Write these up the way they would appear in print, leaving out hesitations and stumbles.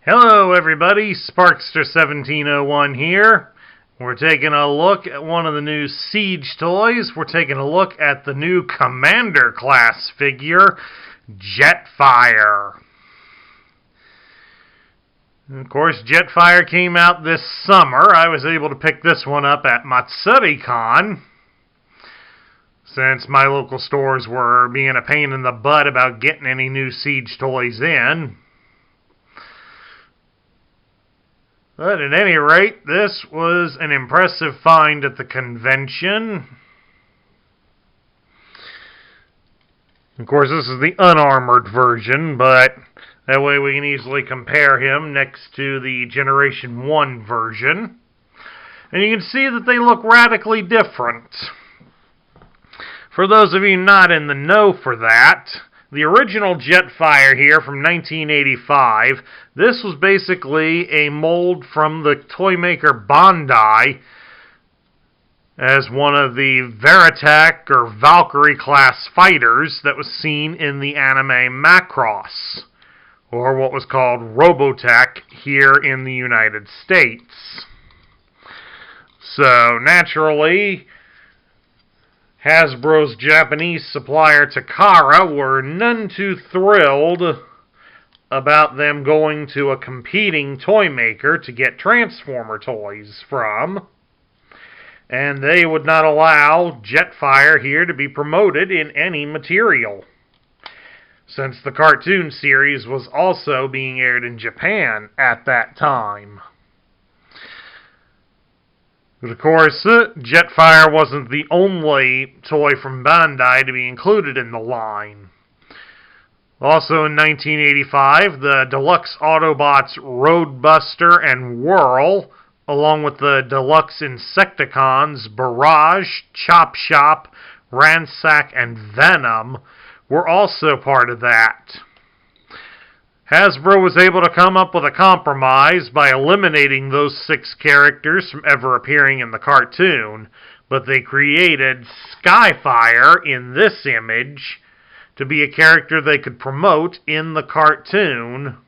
Hello everybody, Sparkster1701 here. We're taking a look at one of the new Siege toys. We're taking a look at the new Commander class figure, Jetfire. Of course, Jetfire came out this summer. I was able to pick this one up at MatsuriCon, since my local stores were being a pain in the butt about getting any new Siege toys in. But at any rate, this was an impressive find at the convention. Of course, this is the unarmored version, but that way we can easily compare him next to the Generation 1 version. And you can see that they look radically different. For those of you not in the know for that, the original Jetfire here from 1985, this was basically a mold from the toy maker Bandai as one of the Veritech or Valkyrie class fighters that was seen in the anime Macross, or what was called Robotech here in the United States. So naturally, Hasbro's Japanese supplier Takara were none too thrilled about them going to a competing toy maker to get Transformer toys from, and they would not allow Jetfire here to be promoted in any material, since the cartoon series was also being aired in Japan at that time. But of course, Jetfire wasn't the only toy from Bandai to be included in the line. Also in 1985, the Deluxe Autobots Roadbuster and Whirl, along with the Deluxe Insecticons Barrage, Chop Shop, Ransack, and Venom, were also part of that. Hasbro was able to come up with a compromise by eliminating those 6 characters from ever appearing in the cartoon, but they created Skyfire in this image to be a character they could promote in the cartoon,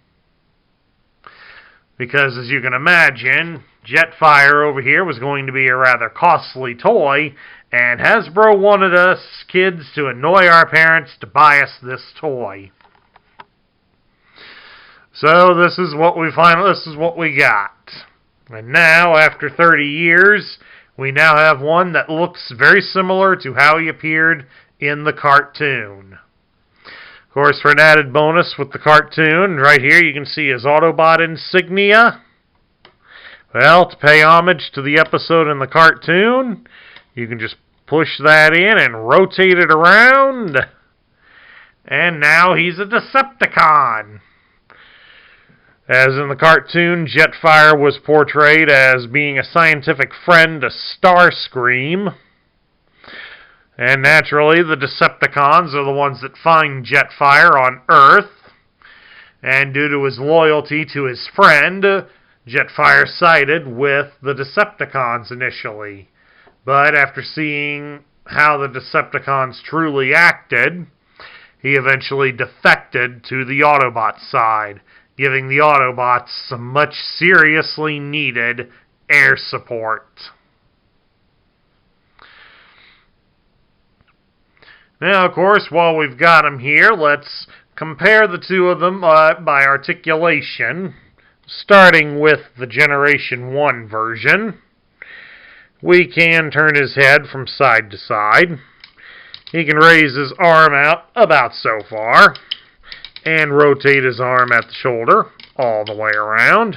because as you can imagine, Jetfire over here was going to be a rather costly toy, and Hasbro wanted us kids to annoy our parents to buy us this toy. So this is what we got. And now, after 30 years, we now have one that looks very similar to how he appeared in the cartoon. Of course, for an added bonus with the cartoon, right here you can see his Autobot insignia. Well, to pay homage to the episode in the cartoon, you can just push that in and rotate it around. And now he's a Decepticon. As in the cartoon, Jetfire was portrayed as being a scientific friend to Starscream. And naturally, the Decepticons are the ones that find Jetfire on Earth. And due to his loyalty to his friend, Jetfire sided with the Decepticons initially. But after seeing how the Decepticons truly acted, he eventually defected to the Autobot side, giving the Autobots some much seriously needed air support. Now, of course, while we've got them here, let's compare the two of them by articulation, starting with the Generation 1 version. We can turn his head from side to side. He can raise his arm out about so far, and rotate his arm at the shoulder all the way around.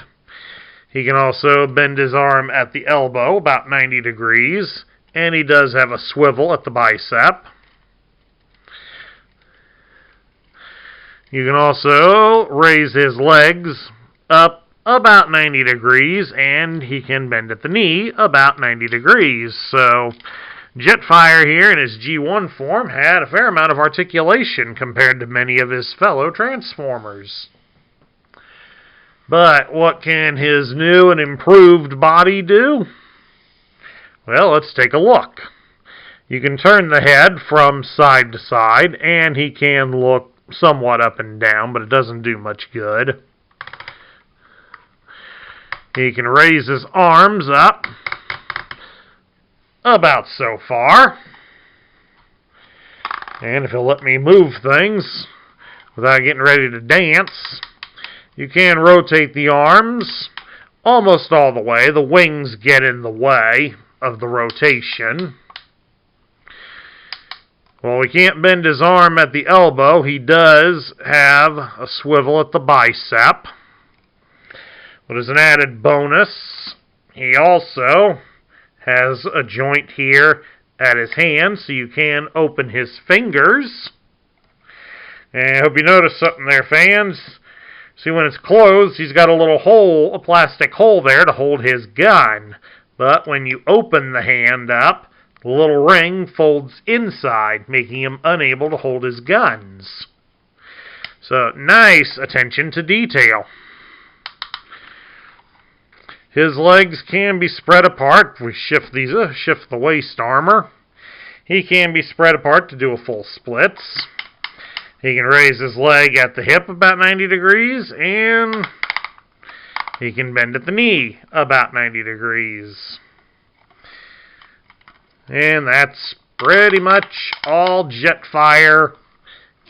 He can also bend his arm at the elbow about 90 degrees, and he does have a swivel at the bicep. You can also raise his legs up about 90 degrees, and he can bend at the knee about 90 degrees. So Jetfire here in his G1 form had a fair amount of articulation compared to many of his fellow Transformers. But what can his new and improved body do? Well, let's take a look. You can turn the head from side to side, and he can look somewhat up and down, but it doesn't do much good. He can raise his arms up about so far. And if he'll let me move things without getting ready to dance, you can rotate the arms almost all the way. The wings get in the way of the rotation. Well, we can't bend his arm at the elbow. He does have a swivel at the bicep. But as an added bonus, he also has a joint here at his hand, so you can open his fingers. And I hope you notice something there, fans. See, when it's closed, he's got a little hole, a plastic hole there to hold his gun. But when you open the hand up, the little ring folds inside, making him unable to hold his guns. So, nice attention to detail. His legs can be spread apart. If we shift the waist armor, he can be spread apart to do a full splits. He can raise his leg at the hip about 90 degrees, and he can bend at the knee about 90 degrees. And that's pretty much all Jetfire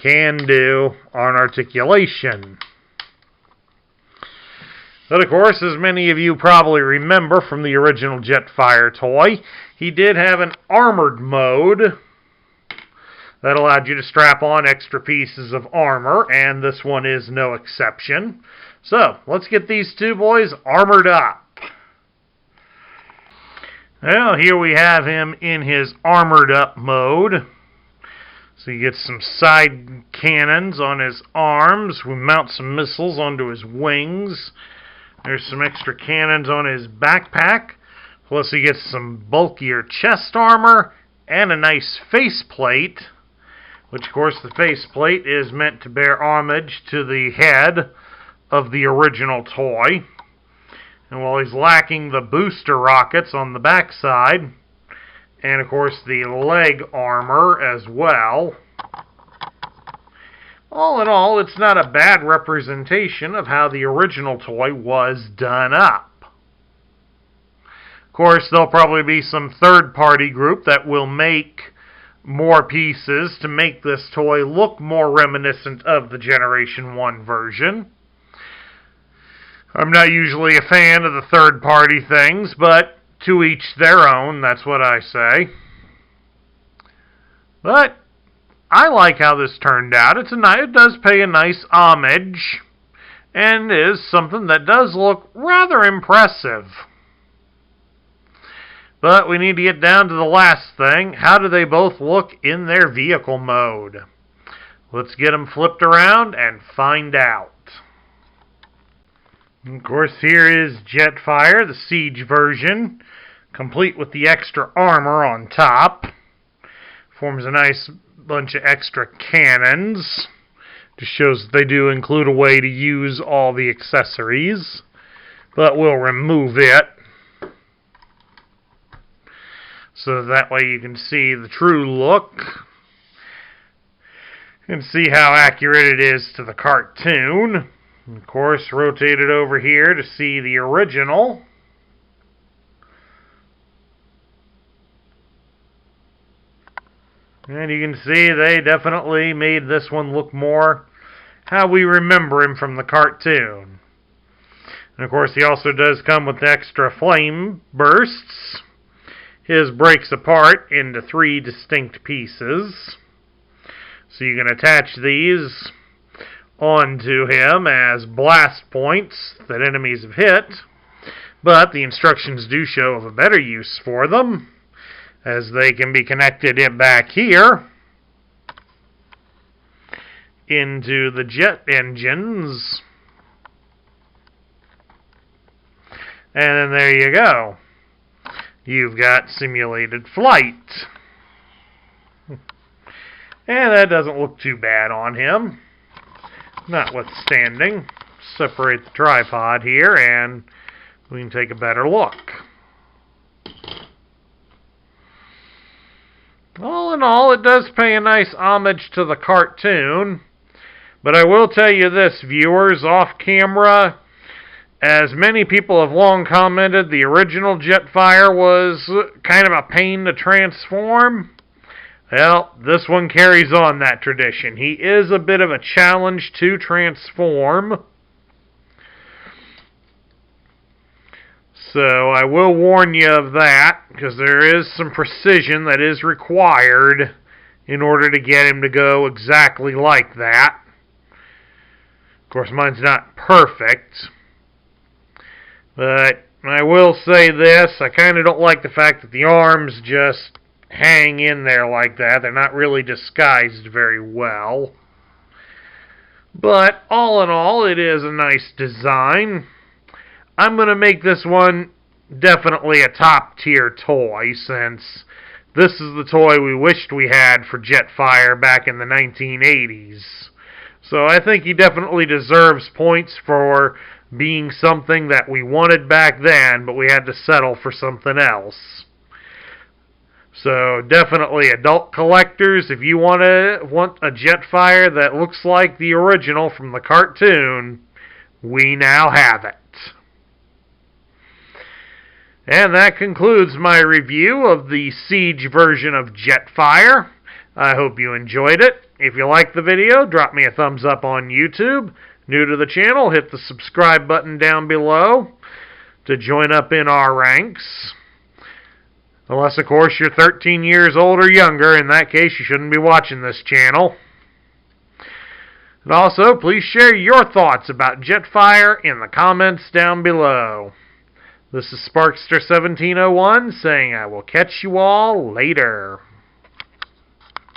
can do on articulation. But of course, as many of you probably remember from the original Jetfire toy, he did have an armored mode that allowed you to strap on extra pieces of armor, and this one is no exception. So, let's get these two boys armored up. Well, here we have him in his armored up mode. So he gets some side cannons on his arms. We mount some missiles onto his wings. There's some extra cannons on his backpack. Plus he gets some bulkier chest armor and a nice faceplate. Which, of course, the faceplate is meant to bear homage to the head of the original toy. And while he's lacking the booster rockets on the backside, and of course the leg armor as well, all in all, it's not a bad representation of how the original toy was done up. Of course, there'll probably be some third-party group that will make more pieces to make this toy look more reminiscent of the Generation 1 version. I'm not usually a fan of the third-party things, but to each their own, that's what I say. But I like how this turned out. It does pay a nice homage, and is something that does look rather impressive. But we need to get down to the last thing. How do they both look in their vehicle mode? Let's get them flipped around and find out. Of course, here is Jetfire, the Siege version, complete with the extra armor on top. Forms a nice bunch of extra cannons. Just shows that they do include a way to use all the accessories, but we'll remove it so that way you can see the true look and see how accurate it is to the cartoon. Of course, rotate it over here to see the original. And you can see they definitely made this one look more how we remember him from the cartoon. And of course, he also does come with extra flame bursts. His breaks apart into 3 distinct pieces. So you can attach these onto him as blast points that enemies have hit, but the instructions do show of a better use for them, as they can be connected in back here into the jet engines, and then there you go. You've got simulated flight. And that doesn't look too bad on him. Notwithstanding, separate the tripod here and we can take a better look. All in all, it does pay a nice homage to the cartoon. But I will tell you this, viewers, off camera, As many people have long commented, the original Jetfire was kind of a pain to transform. Well, this one carries on that tradition. He is a bit of a challenge to transform. So I will warn you of that, because there is some precision that is required in order to get him to go exactly like that. Of course, mine's not perfect. But I will say this, I kind of don't like the fact that the arms just hang in there like that. They're not really disguised very well. But all in all, it is a nice design. I'm going to make this one definitely a top tier toy, since this is the toy we wished we had for Jetfire back in the 1980s. So I think he definitely deserves points for being something that we wanted back then, but we had to settle for something else. So definitely adult collectors, if you want a Jetfire that looks like the original from the cartoon, we now have it. And that concludes my review of the Siege version of Jetfire. I hope you enjoyed it. If you liked the video, drop me a thumbs up on YouTube. New to the channel, hit the subscribe button down below to join up in our ranks. Unless, of course, you're 13 years old or younger. In that case, you shouldn't be watching this channel. And also, please share your thoughts about Jetfire in the comments down below. This is Sparkster1701 saying I will catch you all later.